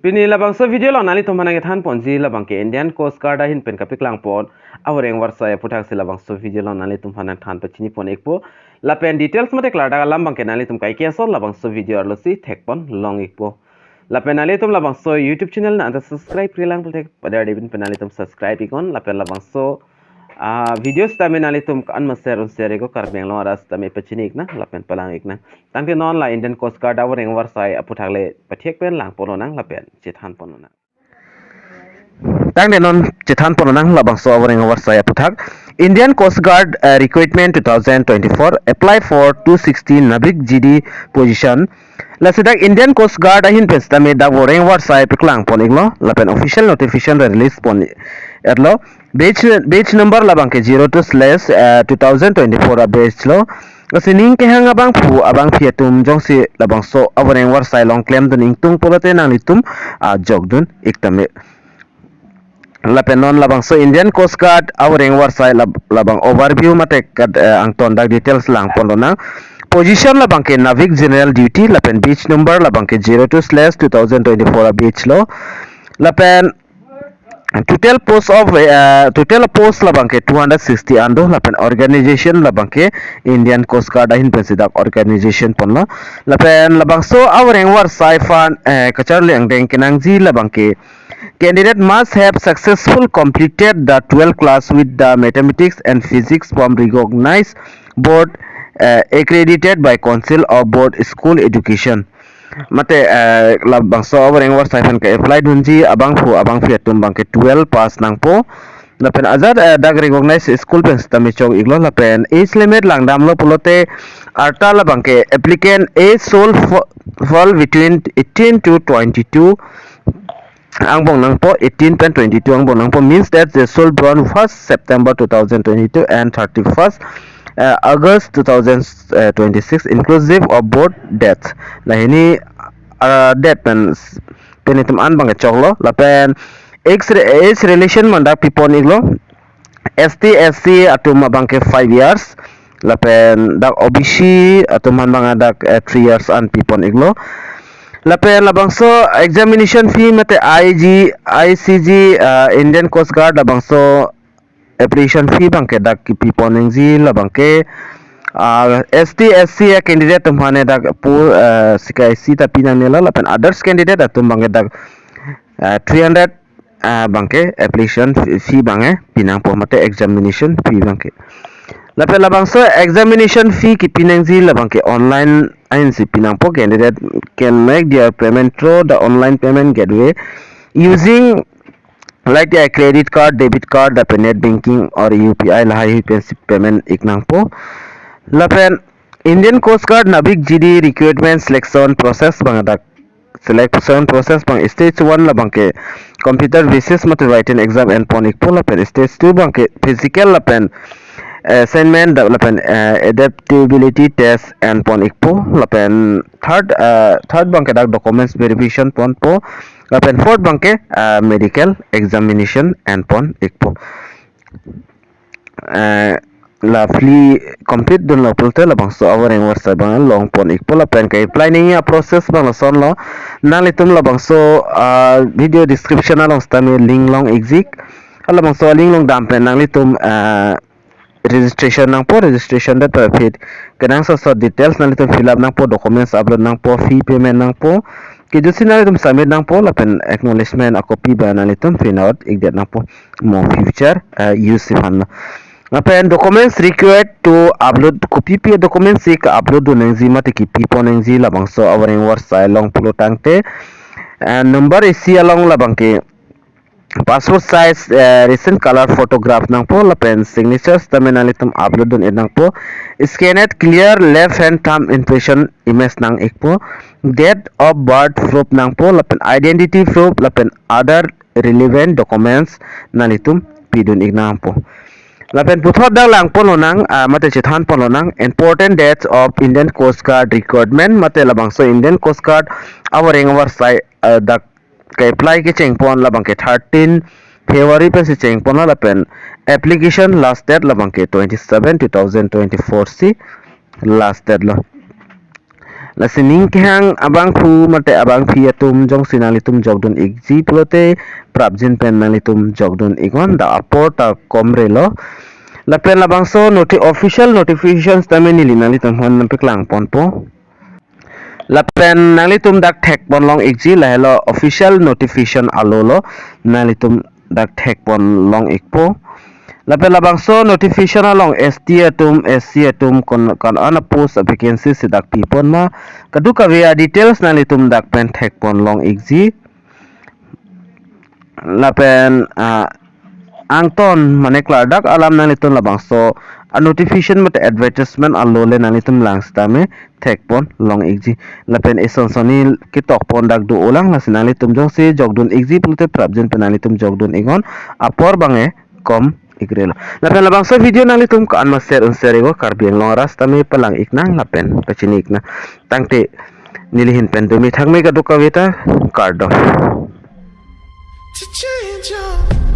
Pini labangso video lang nali tumhanang ithan ponji labang ke Indian Coast Guard ahin pen kapiklang pon Voreng Awarsai APHUTHAK si labangso video lang nali tumhanang than pachini pon ekpo lapen details mate klarda lambang ke nali tum kai keso labangso video arlosi thekpon long ekpo lapen nali tum labangso YouTube channel na anta subscribe prilang putek pada devin penali tum subscribe ikon lapen labangso videos tami nali tum kan share ego karbeng lo aras tami pachini ikna lapen palang ikna tangke non la Indian Coast Guard Voreng Awarsai APHUTHAK le pathek pen lang pononang lapen chithan pononang tangke non chithan pononang labangso Voreng Awarsai APHUTHAK Indian Coast Guard Recruitment 2024 apply for 260 navik GD position Lasidak Indian Coast Guard ahin pestame da Voreng Awarsai paklang pon iglo lapen official notification release pon erlo batch number labang ke 02/2024 batch lo sining ke hang abang pu abang fiatum jongsi labang so Voreng Awarsai long claim dun ingtung polote nang litum jogdun iktame lapen non labang so Indian Coast Guard Voreng Awarsai labang overview mate ang tondak details lang pon nang position labang ke navik general duty lapen batch number labang ke 02/2024 batch lo lapen total post labang ke 260 ando lapen organization labang ke Indian Coast Guard ahin pensidak organization ponlo lapen labang so Voreng Awarsai fan kacharli ang deng kenangji labang ke candidate must have successful completed the 12th class with the mathematics and physics from recognized board accredited by Council of Board School Education mate labang so Voreng Awarsai fan ke apply dunji abang fiatum bang ke 12 pass nang po lapen azar dag recognized school pen stami chong iglo lapen age limit lang dam lo pulote arta labang ke applicant age soul fall between 18 to 22 ang bong nang po 18 pen 22 ang bong nang po means that the soul born 1st September 2022 and 31st August 2026 inclusive of both deaths lah ini death penitum an bang choklo lapen age relation mandak pipon iglo SC atum bang ke 5 years lapen dak OBC atum bang dak 3 years an pipon iglo lapen labangso examination fee mate ICG Indian Coast Guard labangso application fee bangke dak pipon engzi labangke SC candidate tumhane dak pu sikai si tapi nang nela lapen others candidate atum bangke dak 300 bangke application fee bange pinang po mate examination fee bangke lapen labangso examination fee ki pinangzi labangke online ain si pinang po candidate can make their payment through the online payment gateway using like the credit card, debit card, the net banking or UPI lahi payment iknang po lapen Indian Coast Guard navik GD recruitment selection process bangadak selection process bang stage 1 labang ke computer basis mate written exam and pon ikpo lapen stage 2 bang ke physical lapen assignment lapen adaptability test and pon ikpo lapen third bang ke dak documents verification pon po lapen fourth bang ke medical examination and pon ikpo lovely complete dun lo pulte labang so Voreng Awarsai bang long pon ikpo lapen ke planning ya process bang lo son lo nalitum labang so video description along stami link long exik labang so link long dampen nalitum registration nang po registration dat fit kanang so details nalitum fill up nang po documents upload nang po fee payment nang po kidusin nalitum submit nang po lapen acknowledgement a copy ba nalitum print out igdet nang po mo future use fan lapen documents required to upload copy p documents ik upload do nang zima te ki pipon nang zi labang so Voreng Awarsai long pulo tangte and number is along labang ke passport size recent color photograph nang po lapen signatures tamenalitum upload dun nang po scanned clear left hand thumb impression image nang ikpo date of birth proof nang po lapen identity proof lapen other relevant documents nalitum pidun ignang po lapen puthot dang lang pon nang mate chithan pon nang important dates of Indian Coast Guard recruitment mate labang so Indian Coast Guard Voreng Awarsai dak ke apply ke cheng pon labang ke 13 February pe si cheng pon lapen application last date labang ke 27 2024 si last date lo la sining kehang abang phu mate abang phia tum jong sinalitum jogdon igji pulote prabjin pen nalitum jogdon igon da aport komrelo la pen labangso official notifications tame nili nalitum hon PAKLANG ponpo la pen nalitum dak thek bonlong igji la hello official notification alolo nalitum dak thek bonlong ikpo la pen labangso notification along SC atum kon ana post vacancy sidak pipon ma kaduka via details nalitum dak pen thek bonlong igji la pen angton maneklar dak alam nalitum labangso a notification mat advertisement alole nalitum langstame thekpon long igji lapen esonsoni kitok pon dak do ulang nasinalitum jong se jogdon igji pulte prabjen penalitum jogdon igon apor bange kom igrelo lapen labangso video nalitum ka anma share unserigo karbieng longras tame palang iknang lapen pachinik na tangte nilihin pendumi thangme ka dukawita kardom to change your